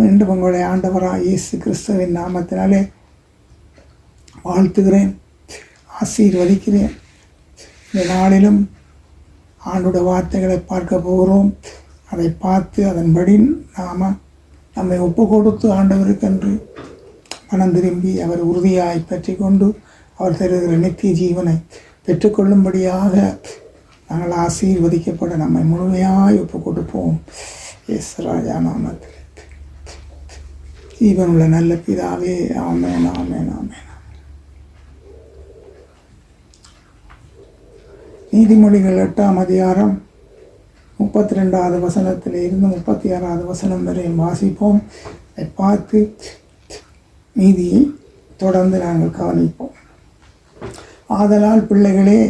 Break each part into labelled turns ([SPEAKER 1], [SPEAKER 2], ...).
[SPEAKER 1] மீண்டும் உங்களுடைய ஆண்டவராக இயேசு கிறிஸ்துவின் நாமத்தினாலே வாழ்த்துகிறேன், ஆசீர்வதிக்கிறேன். இந்த நாளிலும் ஆண்டுடைய வார்த்தைகளை பார்க்க போகிறோம். அதை பார்த்து அதன்படி நம்மை ஒப்பு கொடுத்து ஆண்டவருக்கென்று மனம் திரும்பி அவர் உறுதியாய் பற்றி கொண்டு அவர் தருகிற நித்திய ஜீவனை பெற்றுக்கொள்ளும்படியாக நாங்கள் ஆசீர்வதிக்கப்பட நம்மை முழுமையாய் ஒப்பு கொடுப்போம். எஸ் ராஜா நாமத்தில் ஜீவனுள்ள நல்ல பிதாவே, ஆமென், ஆமென், ஆமென். நீதிமொழிகள் 8ஆம் அதிகாரம் 32வது வசனத்தில் இருந்து 36வது வசனம் வரை வாசிப்போம். அதை பார்த்து நீதியை தொடர்ந்து நாங்கள் கவனிப்போம். ஆதலால் பிள்ளைகளே,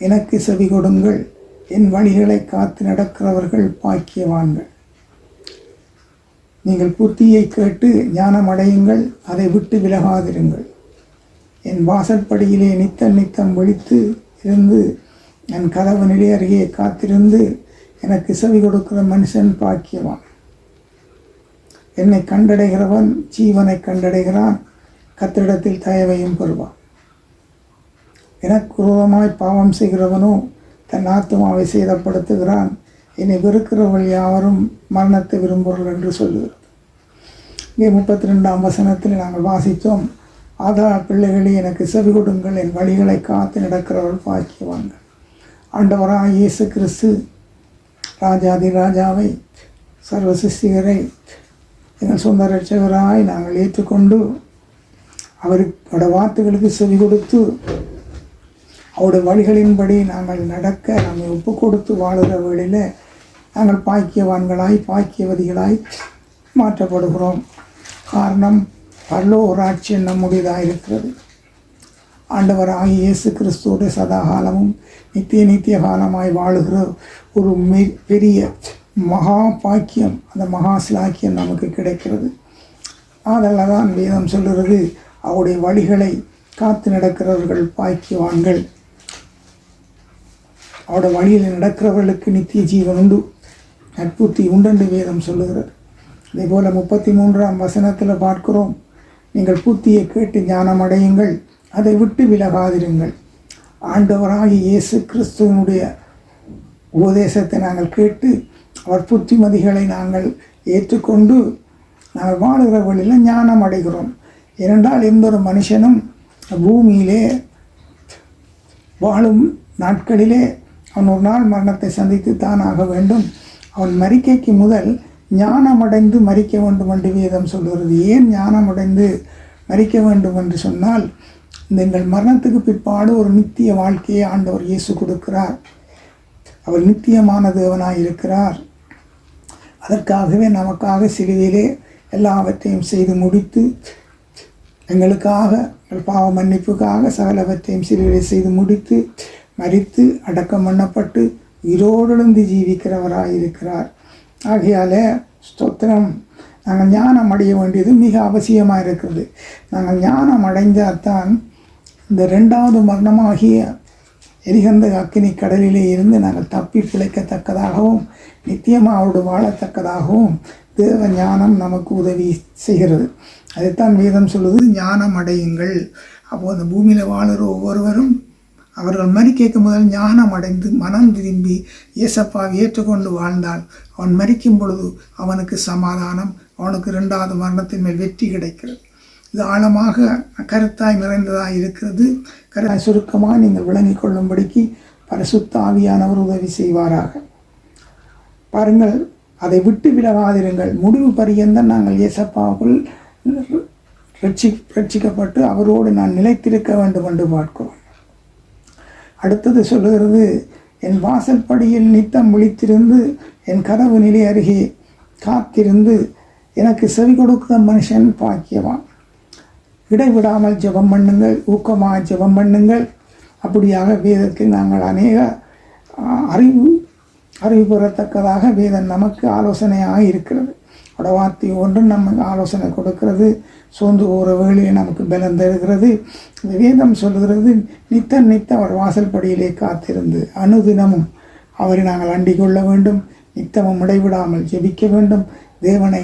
[SPEAKER 1] எனக்கு செவி கொடுங்கள், என் வழிகளை காத்து நடக்கிறவர்கள் பாக்கியவான்கள். நீங்கள் புத்தியை கேட்டு ஞானம் அடையுங்கள், அதை விட்டு விலகாதிருங்கள். என் வாசற்படியிலே நித்தம் விழித்து இருந்து என் கதவு நிலை அருகே காத்திருந்து எனக்கு செவி கொடுக்கிற மனுஷன் பாக்கியவான். என்னை கண்டடைகிறவன் ஜீவனை கண்டடைகிறான், கர்த்தரிடத்தில் தயவையும் பெறுவான். எனக்கு விரோதமாய் பாவம் செய்கிறவனோ தன் ஆத்துமாவை சேதப்படுத்துகிறான். என்னை வெறுக்கிறவள் யாவரும் மரணத்தை விரும்புகிறார்கள் என்று சொல்லுகிறது. இங்கே 32ஆம் வசனத்தில் நாங்கள் வாசித்தோம். ஆதலால் பிள்ளைகளே, எனக்கு செவி கொடுங்கள், என் வழிகளை காத்து நடக்கிறவர்கள் பாக்கியவான்கள். ஆண்டவராக இயேசு கிறிஸ்து ராஜாதி ராஜாவை, சர்வ சிருஷ்டிகரை எங்கள் சொந்த இரட்சகராய் நாங்கள் ஏற்றுக்கொண்டு அவரோட வார்த்தைகளுக்கு செவி கொடுத்து அவருடைய வழிகளின்படி நாங்கள் நடக்க நம்மை ஒப்பு கொடுத்து வாழுகிற வேளையில் நாங்கள் பாக்கியவான்களாய் பாக்கியவதிகளாய் மாற்றப்படுகிறோம். காரணம், பரலோக ராஜ்யம் நம்முடையதாக இருக்கிறது. ஆண்டவராகிய இயேசு கிறிஸ்துவோட சதாகாலமும் நித்திய காலமாய் வாழுகிற ஒரு பெரிய மகா பாக்கியம், அந்த மகா சிலாக்கியம் நமக்கு கிடைக்கிறது. அதில் தான் வேதம் சொல்லுறது, அவருடைய வழிகளை காத்து நடக்கிறவர்கள் பாக்கியவான்கள். அவருடைய வழியில் நடக்கிறவர்களுக்கு நித்திய ஜீவன் உண்டு, நட்புத்தி உண்டென்று வேதம் சொல்லுகிறது. அதே போல் 33ஆம் வசனத்தில் பார்க்கிறோம், நீங்கள் புத்தியை கேட்டு ஞானம் அடையுங்கள், அதை விட்டு விலகாதிருங்கள். ஆண்டவராகிய இயேசு கிறிஸ்துவனுடைய உபதேசத்தை நாங்கள் கேட்டு அவர் புத்திமதிகளை நாங்கள் ஏற்றுக்கொண்டு நாங்கள் வாழுகிற வழியில் ஞானம் அடைகிறோம். ஏனென்றால் எந்த ஒரு மனுஷனும் பூமியிலே வாழும் நாட்களிலே அவன் ஒரு நாள் மரணத்தை சந்தித்து தான் ஆக வேண்டும். அவன் மரிக்கைக்கு முதல் ஞானமடைந்து மரிக்க வேண்டும் என்று வேதம் சொல்கிறது. ஏன் ஞானமடைந்து மரிக்க வேண்டும் என்று சொன்னால், எங்கள் மரணத்துக்கு பிற்பாடு ஒரு நித்திய வாழ்க்கையை ஆண்டவர் இயேசு கொடுக்கிறார். அவர் நித்தியமான தேவனாய் இருக்கிறார். அதற்காகவே நமக்காக சிலுவையிலே எல்லாவற்றையும் செய்து முடித்து, எங்களுக்காக எங்கள் பாவ மன்னிப்புக்காக சகலவற்றையும் சிலுவையிலே செய்து முடித்து மரித்து அடக்கம் பண்ணப்பட்டு உயிரோடு ஜீவிக்கிறவராக இருக்கிறார். ஆகையால் ஸ்தோத்திரம், நாங்கள் ஞானம் அடைய வேண்டியது மிக அவசியமாக இருக்கிறது. நாங்கள் ஞானம் அடைந்தால்தான் இந்த 2வது மரணமாகிய எரிகந்த அக்கினி கடலிலே இருந்து நாங்கள் தப்பி பிழைக்கத்தக்கதாகவும் நித்தியமாக அவரோடு வாழத்தக்கதாகவும் தேவ ஞானம் நமக்கு உதவி செய்கிறது. அதைத்தான் வேதம் சொல்லுது, ஞானம் அடையுங்கள். அப்போது அந்த பூமியில் வாழுகிற ஒவ்வொருவரும் அவர்கள் மரிக்கைக்கு முதல் ஞானம் அடைந்து மனம் திரும்பி இயேசப்பாவை ஏற்றுக்கொண்டு வாழ்ந்தால் அவன் மரிக்கும் பொழுது அவனுக்கு சமாதானம், அவனுக்கு 2வது மரணத்தின் மேல் வெற்றி கிடைக்கிறது. இது ஆழமாக கருத்தாய் நிறைந்ததாக இருக்கிறது. கருத்தாய் சுருக்கமாக நீங்கள் விளங்கி கொள்ளும்படிக்கு பரிசுத்த ஆவியானவர் உதவி செய்வாராக. பாருங்கள், அதை விட்டு விலகாதிருங்கள். முடிவு பரியந்தம் நாங்கள் இயேசப்பாவுக்குள் ரட்சிக்கப்பட்டு அவரோடு நான் நிலைத்திருக்க வேண்டும் என்று பார்க்கிறோம். அடுத்தது சொல்லுகிறது, என் வாசல் படியில் நித்தம் விழித்திருந்து என் கதவு நிலை அருகே காத்திருந்து எனக்கு செவி கொடுக்கிற மனுஷன் பாக்கியவான். இடைவிடாமல் ஜெபம் பண்ணுங்கள், ஊக்கமாக ஜெபம் பண்ணுங்கள். அப்படியாக வேதத்தில் நாங்கள் அநேக அறிவு பெறத்தக்கதாக வேதம் நமக்கு ஆலோசனையாக இருக்கிறது. அவரோட வார்த்தை ஒன்றும் நமக்கு ஆலோசனை கொடுக்கிறது. சோர்ந்து போகிற வேளையை நமக்கு பலம் தருகிறது. இந்த வேதம் சொல்லுகிறது, நித்த அவர் வாசல் படியிலே காத்திருந்து அனுதினமும் அவரை நாங்கள் அண்டிக் கொள்ள வேண்டும். நித்தமும் இடைவிடாமல் ஜெபிக்க வேண்டும். தேவனை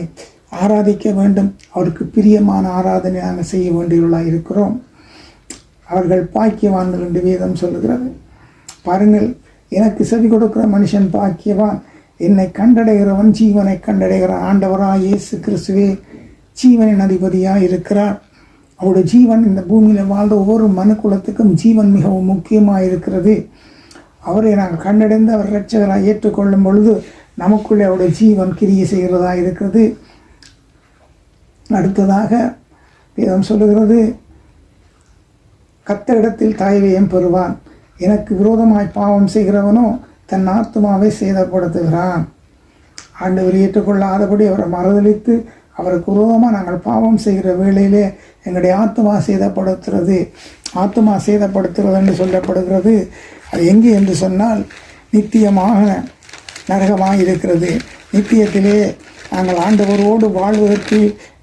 [SPEAKER 1] ஆராதிக்க வேண்டும். அவருக்கு பிரியமான ஆராதனை நாங்கள் செய்ய வேண்டியவர்களாக இருக்கிறோம். அவர்கள் பாக்கியவான்கள் என்று வேதம் சொல்லுகிறது. பாருங்கள், எனக்கு செவி கொடுக்கிற மனுஷன் பாக்கியவான், என்னை கண்டடைகிறவன் ஜீவனை கண்டடைகிறான். ஆண்டவராக இயேசு கிறிஸ்துவே ஜீவனின் அதிபதியாக இருக்கிறார். அவருடைய ஜீவன் இந்த பூமியில் வாழ்ந்த ஒவ்வொரு மனுக்குலத்துக்கும் ஜீவன் மிகவும் முக்கியமாக இருக்கிறது. அவரை நாங்கள் கண்டடைந்து அவர் இரட்சகராக ஏற்றுக்கொள்ளும் பொழுது நமக்குள்ளே அவருடைய ஜீவன் கிரியை செய்கிறதா இருக்கிறது. அடுத்ததாக வேதம் சொல்லுகிறது, கர்த்தரிடத்தில் தயவையும் பெறுவான். எனக்கு விரோதமாய் பாவம் செய்கிறவனோ தன் ஆத்துமாவை சேதப்படுத்துகிறான். ஆண்டவர் ஏற்றுக்கொள்ளாதபடி அவரை மறுதலித்து அவருக்கு விரோதமாக நாங்கள் பாவம் செய்கிற வேளையிலே எங்களுடைய ஆத்மா சேதப்படுத்துறது. ஆத்மா சேதப்படுத்துறது என்று சொல்லப்படுகிறது. அது எங்கே என்று சொன்னால் நித்தியமாக நரகமாக இருக்கிறது. நித்தியத்திலே நாங்கள் ஆண்டவரோடு வாழ்வதற்கு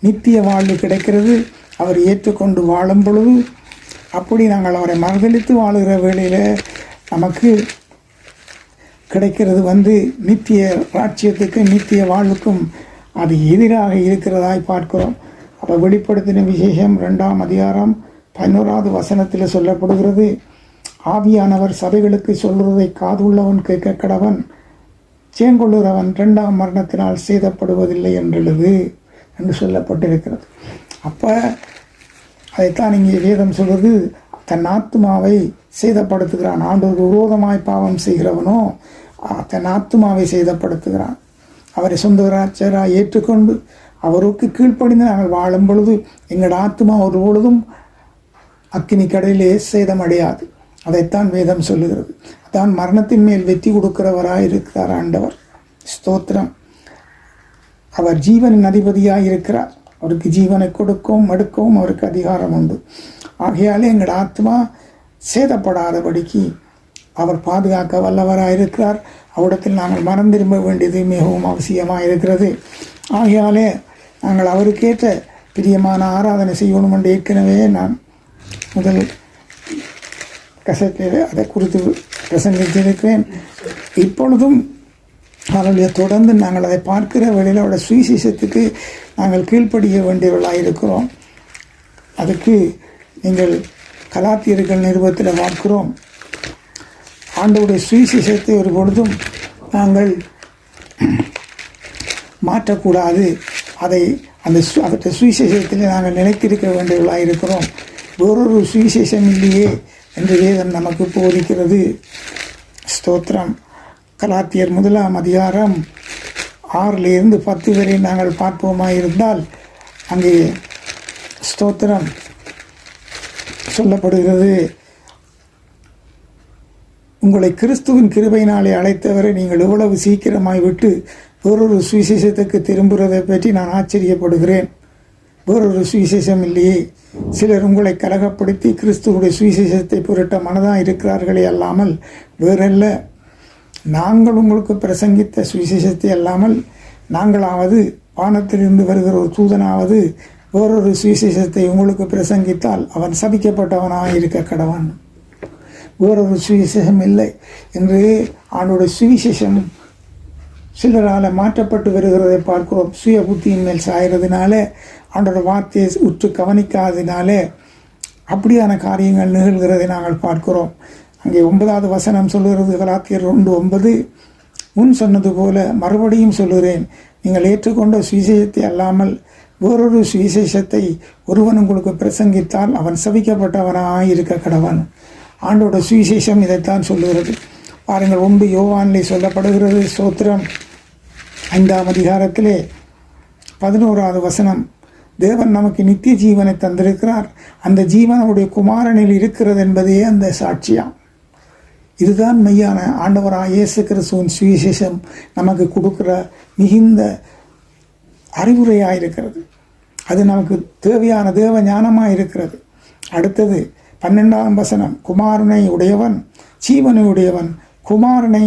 [SPEAKER 1] நித்திய வாழ்வு கிடைக்கிறது. அவர் ஏற்றுக்கொண்டு வாழும் பொழுது, அப்படி நாங்கள் அவரை மறுதலித்து வாழுகிற வேளையில் நமக்கு கிடைக்கிறது நித்திய ராட்சியத்துக்கு நித்திய வாழ்வுக்கும் அது எதிராக இருக்கிறதாய் பார்க்கிறோம். அப்போ வெளிப்படுத்தின விசேஷம் 2ஆம் அதிகாரம் 11வது வசனத்தில் சொல்லப்படுகிறது, ஆவியானவர் சபைகளுக்கு சொல்லுவதை காதுள்ளவன் கேட்க கடவன், சேங்கொள்ளுகிறவன் 2ஆம் மரணத்தினால் சேதப்படுவதில்லை என்று சொல்லப்பட்டிருக்கிறது. அப்போ அதைத்தான் இங்கே வேதம் சொல்வது, தன் ஆத்மாவை சேதப்படுத்துகிறான். ஆண்டவருக்கு விரோதமாய் பாவம் செய்கிறவனோ தன் ஆத்மாவை சேதப்படுத்துகிறான். அவரை சொந்த ராட்சராக ஏற்றுக்கொண்டு அவருக்கு கீழ்ப்படிந்து நாங்கள் வாழும் பொழுது எங்களோட ஆத்மா ஒரு பொழுதும் அக்கினி கடலிலே சேதமடையாது. அதைத்தான் வேதம் சொல்லுகிறது. அதான் மரணத்தின் மேல் வெற்றி கொடுக்கிறவராக இருக்கிறார் ஆண்டவர். ஸ்தோத்திரம். அவர் ஜீவனின் அதிபதியாக இருக்கிறார். அவருக்கு ஜீவனை கொடுக்கவும் எடுக்கவும் அவருக்கு அதிகாரம் உண்டு. ஆகையாலே எங்களோட ஆத்மா சேதப்படாதபடிக்கு அவர் பாதுகாக்க வல்லவராக இருக்கிறார். அவ்விடத்தில் நாங்கள் மனம் திரும்ப வேண்டியது மிகவும் அவசியமாக இருக்கிறது. ஆகையாலே நாங்கள் அவருக்கேற்ற பிரியமான ஆராதனை செய்யணும் என்று ஏற்கனவே நான் முதல் கசட்டில் அதை குறித்து பிரசங்கித்திருக்கிறேன். இப்பொழுதும் அவருடைய தொடர்ந்து நாங்கள் அதை பார்க்கிற வேளையில் அவருடைய சுவிசேஷத்துக்கு நாங்கள் கீழ்ப்படிய வேண்டியவர்களாக இருக்கிறோம். அதுக்கு நீங்கள் கலாத்தியர்கள் நிருபத்தில் பார்க்கிறோம், ஆண்டவருடைய சுவிசேஷத்தை ஒரு பொழுதும் நாங்கள் மாற்றக்கூடாது. அந்த சுவிசேஷத்தில் நாங்கள் நிலைத்திருக்க வேண்டியவர்களாக இருக்கிறோம். வேறொரு சுவிசேஷம் இல்லையே என்று வேதம் நமக்கு போதிக்கிறது. ஸ்தோத்திரம். கலாத்தியர் 1ஆம் அதிகாரம் 6லிருந்து 10 வரை நாங்கள் பார்ப்போமாக இருந்தால் அங்கே ஸ்தோத்திரம் சொல்லப்படுகிறது, உங்களை கிறிஸ்துவின் கிருபையினாலே அழைத்தவரை நீங்கள் இவ்வளவு சீக்கிரமாய் விட்டு வேறொரு சுவிசேஷத்துக்கு திரும்புவதை பற்றி நான் ஆச்சரியப்படுகிறேன். வேறொரு சுவிசேஷம் இல்லையே. சிலர் உங்களை கலகப்படுத்தி கிறிஸ்துவுடைய சுவிசேஷத்தை பொருட்ட மனதாக இருக்கிறார்களே அல்லாமல் வேறல்ல. நாங்கள் உங்களுக்கு பிரசங்கித்த சுவிசேஷத்தை அல்லாமல் நாங்களாவது வானத்திலிருந்து வருகிற ஒரு தூதனாவது வேறொரு சுவிசேஷத்தை உங்களுக்கு பிரசங்கித்தால் அவன் சபிக்கப்பட்டவனாக இருக்க கடவன். வேறொரு சுவிசேஷம் இல்லை என்று அவனுடைய சுவிசேஷம் சிலரால் மாற்றப்பட்டு வருகிறதை பார்க்கிறோம். சுய புத்தியின் மேல் சாயறதுனால, அவனோட வார்த்தையை உற்று கவனிக்காததினாலே அப்படியான காரியங்கள் நிகழ்கிறதை நாங்கள் பார்க்கிறோம். அங்கே 9வது வசனம் சொல்லுகிறது, கலாத்தியர் 2:9, முன் சொன்னது போல மறுபடியும் சொல்லுகிறேன், நீங்கள் ஏற்றுக்கொண்ட சுவிசேஷத்தை அல்லாமல் வேறொரு சுவிசேஷத்தை ஒருவன் உங்களுக்கு பிரசங்கித்தால் அவன் சபிக்கப்பட்டவனாக இருக்க கடவன். ஆண்டோட சுவிசேஷம் இதைத்தான் சொல்லுகிறது. பாருங்கள், 1 யோவானிலே சொல்லப்படுகிறது. ஸ்தோத்திரம். 5ஆம் அதிகாரத்திலே 11வது வசனம், தேவன் நமக்கு நித்திய ஜீவனை தந்திருக்கிறார், அந்த ஜீவன் அவருடைய குமாரனில் இருக்கிறது என்பதே அந்த சாட்சியாம். இதுதான் மெய்யான ஆண்டவராக இயேசு கிறிஸ்துவின் சுவிசேஷம் நமக்கு கொடுக்குற மிகுந்த அறிவுரையாக இருக்கிறது. அது நமக்கு தேவையான தேவ ஞானமாக இருக்கிறது. அடுத்தது 12ஆம் வசனம், குமாரனை உடையவன் ஜீவனை உடையவன், குமாரனை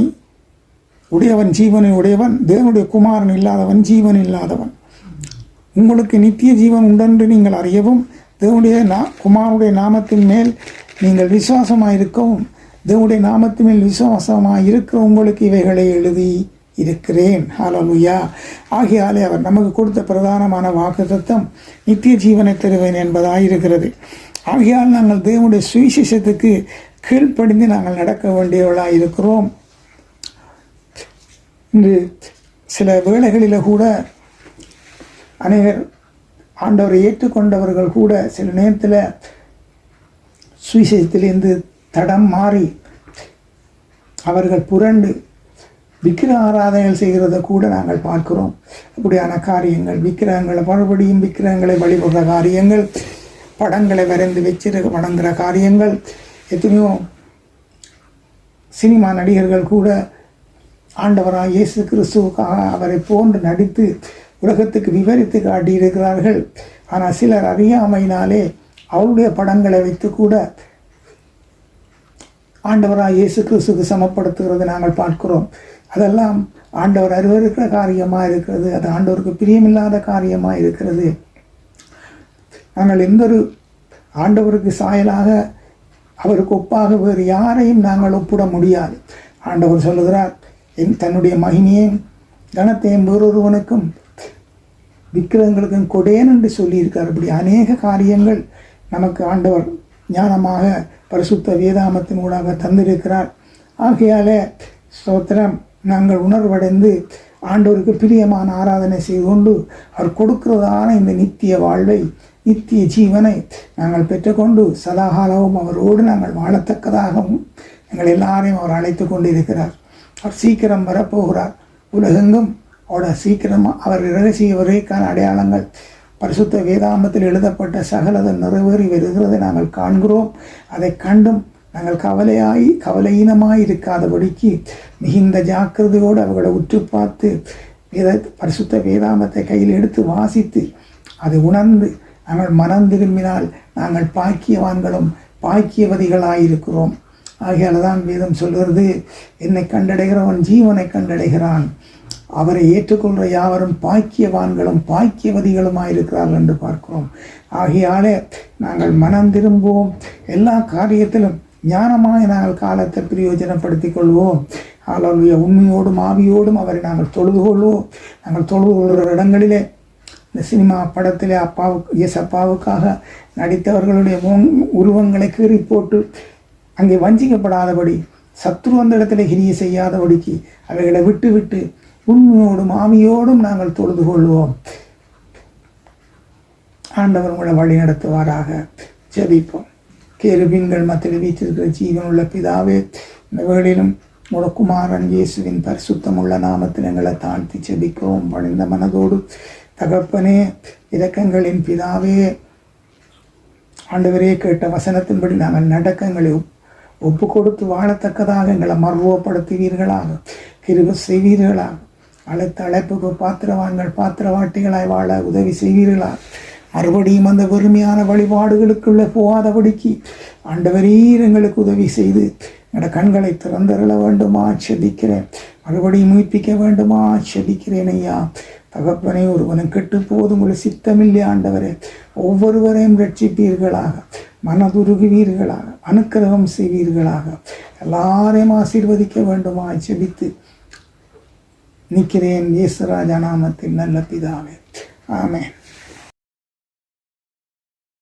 [SPEAKER 1] உடையவன் ஜீவனை உடையவன், தேவனுடைய குமாரன் இல்லாதவன் ஜீவன் இல்லாதவன். உங்களுக்கு நித்திய ஜீவன் உண்டென்று நீங்கள் அறியவும், தேவனுடைய குமாரனுடைய நாமத்தின் மேல் நீங்கள் விசுவாசமாக இருக்கவும், தேவனுடைய நாமத்தின் மேல் விசுவாசமாக இருக்க உங்களுக்கு இவைகளை எழுதி இருக்கிறேன். ஹல்லேலூயா. ஆகையாலே அவர் நமக்கு கொடுத்த பிரதானமான வாக்குத்தத்தம் நித்திய ஜீவனை தருவேன் என்பதாயிருக்கிறது. ஆகையால் நாங்கள் தேவனுடைய சுவிசேஷத்துக்கு கீழ்ப்படிந்து நாங்கள் நடக்க வேண்டியவர்களாக இருக்கிறோம். இன்று சில வேளைகளில் கூட அநேகர் ஆண்டவரை ஏற்றுக்கொண்டவர்கள் கூட சில நேரத்தில் சுவிசேஷத்திலிருந்து தடம் மாறி அவர்கள் புரண்டு விக்கிர ஆராதனைகள் செய்கிறத கூட நாங்கள் பார்க்கிறோம். அப்படியான காரியங்கள், விக்கிரகங்களை மறுபடியும் விக்கிரகங்களை வழிபடுற காரியங்கள், படங்களை வரைந்து வச்சிருக்க வணங்குகிற காரியங்கள், எத்தனையோ சினிமா நடிகர்கள் கூட ஆண்டவராக இயேசு கிறிஸ்துவுக்காக அவரை போன்று நடித்து உலகத்துக்கு விவரித்து காட்டியிருக்கிறார்கள். ஆனால் சிலர் அறியாமையினாலே அவருடைய படங்களை வைத்து கூட ஆண்டவராக இயேசு கிறிஸ்துக்கு சமப்படுத்துகிறது நாங்கள் பார்க்கிறோம். அதெல்லாம் ஆண்டவர் அருவருக்கிற காரியமாக இருக்கிறது. அது ஆண்டவருக்கு பிரியமில்லாத காரியமாக இருக்கிறது. நாங்கள் எந்த ஒரு ஆண்டவருக்கு சாயலாக அவருக்கு ஒப்பாக வேறு யாரையும் நாங்கள் ஒப்பிட முடியாது. ஆண்டவர் சொல்லுகிறார், தன்னுடைய மகிமையையும் கனத்தையும் வேறொருவனுக்கும் விக்கிரகங்களுக்கும் கொடேன் என்று சொல்லியிருக்கார். இப்படி அநேக காரியங்கள் நமக்கு ஆண்டவர் ஞானமாக பரிசுத்த வேதாமத்தின் ஊடாக தந்திருக்கிறார். ஆகையாலே ஸ்தோத்திரம், நாங்கள் உணர்வடைந்து ஆண்டவருக்கு பிரியமான ஆராதனை செய்து கொண்டு அவர் கொடுக்கிறதான இந்த நித்திய வாழ்வை, நித்திய ஜீவனை நாங்கள் பெற்றுக்கொண்டு சதாகாலமும் அவரோடு நாங்கள் வாழத்தக்கதாகவும் எங்கள் எல்லாரையும் அவர் அழைத்து கொண்டு இருக்கிறார். அவர் சீக்கிரம் வரப்போகிறார். உலகெங்கும் அவரோட சீக்கிரமாக அவர் இரகசிய வருகைக்கான அடையாளங்கள் பரிசுத்த வேதாந்தத்தில் எழுதப்பட்ட சகலதன் நிறைவேறி வருகிறதை நாங்கள் காண்கிறோம். அதை கண்டும் நாங்கள் கவலையீனமாய் இருக்காதபடிக்கு மிகுந்த ஜாக்கிரதையோடு அவர்களை உற்று பார்த்து பரிசுத்த வேதாந்தத்தை கையில் எடுத்து வாசித்து அதை உணர்ந்து நாங்கள் மனம் திரும்பினால் நாங்கள் பாக்கியவான்களும் பாக்கியவதிகளாயிருக்கிறோம். ஆகையால் தான் வேதம் சொல்கிறது, என்னை கண்டடைகிறவன் ஜீவனை கண்டடைகிறான், அவரை ஏற்றுக்கொள்கிற யாவரும் பாக்கியவான்களும் பாக்கியவதிகளுமாயிருக்கிறார்கள் என்று பார்க்கிறோம். ஆகையாலே நாங்கள் மனம் திரும்புவோம். எல்லா காரியத்திலும் ஞானமாக நாங்கள் காலத்தை பிரயோஜனப்படுத்திக் கொள்வோம். ஹல்லேலூயா. உண்மையோடும் ஆவியோடும் அவரை நாங்கள் தொழுது கொள்வோம். நாங்கள் தொழுது கொள்கிற இடங்களிலே இந்த சினிமா படத்திலே அப்பாவுக்காக நடித்தவர்களுடைய உருவங்களை கீறி போட்டு அங்கே வஞ்சிக்கப்படாதபடி, சத்ரு அந்த இடத்துல கிரியை செய்யாதபடிக்கு அவைகளை விட்டு விட்டு உண்மையோடும் ஆவியோடும் நாங்கள் தொழுது கொள்வோம். ஆண்டவர் உங்களை வழி நடத்துவாராக. ஜெபிப்போம். கேருபீன்கள் மத்தியில் வீற்றிருக்கிற ஜீவனுள்ள பிதாவே, இந்த வேளையிலும் உங்களோட குமாரன் இயேசுவின் பரிசுத்தமுள்ள நாமத்தில் எங்களை தாழ்த்தி ஜெபிக்கிறோம். பணிந்த மனதோடு தகப்பனே, இரக்கங்களின் பிதாவே, ஆண்டவரே, கேட்ட வசனத்தின்படி நாங்கள் நடக்கங்களை ஒப்பு கொடுத்து வாழத்தக்கதாக எங்களை மர்வப்படுத்துவீர்களாக, கிருபை செய்வீர்களாக. அழைத்த அழைப்புக்கு பாத்திரவாட்டிகளாய் வாழ உதவி செய்வீர்களா. மறுபடியும் அந்த வெறுமையான வழிபாடுகளுக்குள்ளே போகாதபடிக்கு ஆண்டவரீர் எங்களுக்கு உதவி செய்து என்னோட கண்களை திறந்தருள வேண்டுமா செபிக்கிறேன். மறுபடியும் மீட்பிக்க வேண்டுமா செபிக்கிறேன் ஐயா. தகப்பனே, ஒருவனும் கெட்டு போது உங்களுக்கு சித்தமில்லை ஆண்டவரே. ஒவ்வொருவரையும் ரட்சிப்பீர்களாக, மனதுருகுவீர்களாக, அனுக்கிரகம் செய்வீர்களாக. எல்லாரையும் ஆசீர்வதிக்க வேண்டுமா செபித்து நிற்கிறேன். இயேசுராஜா நாமத்தில் நல்ல பிதாவே, ஆமென்.